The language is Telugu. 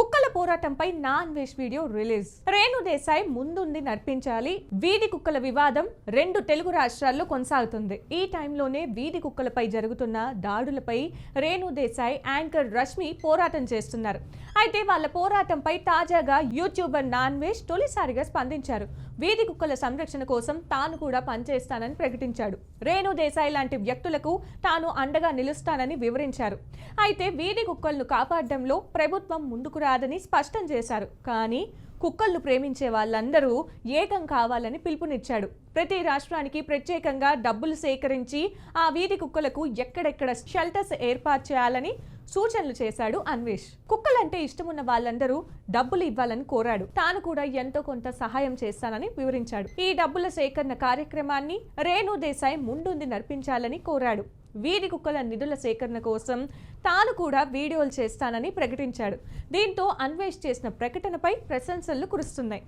కుక్కల పోరాటంపై నా అన్వేష్ వీడియో రిలీజ్. రేణు దేశాయ్ ముందుండి నడిపించాలి. వీధి కుక్కల వివాదం 2 తెలుగు రాష్ట్రాల్లో కొనసాగుతుంది. ఈ టైంలోనే వీధి కుక్కలపై జరుగుతున్న దాడులపై రేణు దేశాయ్, యాంకర్ రష్మి పోరాటం చేస్తున్నారు. అయితే వాళ్ళ పోరాటంపై తాజాగా యూట్యూబర్ నా అన్వేష్ తొలిసారిగా స్పందించారు. వీధి కుక్కల సంరక్షణ కోసం తాను కూడా పనిచేస్తానని ప్రకటించాడు. రేణు దేశాయ్ లాంటి వ్యక్తులకు తాను అండగా నిలుస్తానని వివరించారు. అయితే వీధి కుక్కలను కాపాడడంలో ప్రభుత్వం ముందుకు రాదని స్పష్టం చేశారు. కానీ కుక్కలను ప్రేమించే వాళ్ళందరూ ఏకం కావాలని పిలుపునిచ్చాడు. ప్రతి రాష్ట్రానికి ప్రత్యేకంగా డబ్బులు సేకరించి ఆ వీధి కుక్కలకు ఎక్కడెక్కడ షెల్టర్స్ ఏర్పాటు చేయాలని సూచనలు చేశాడు అన్వేష్. కుక్కలంటే ఇష్టమున్న వాళ్ళందరూ డబ్బులు ఇవ్వాలని కోరాడు. తాను కూడా ఎంతో కొంత సహాయం చేస్తానని వివరించాడు. ఈ డబ్బుల సేకరణ కార్యక్రమాన్ని రేణు దేశాయ్ ముందుండి నడిపించాలని కోరాడు. వీధి కుక్కల నిధుల సేకరణ కోసం తాను కూడా వీడియోలు చేస్తానని ప్రకటించాడు. దీంతో అన్వేష్ చేసిన ప్రకటనపై ప్రశంసలు కురుస్తున్నాయి.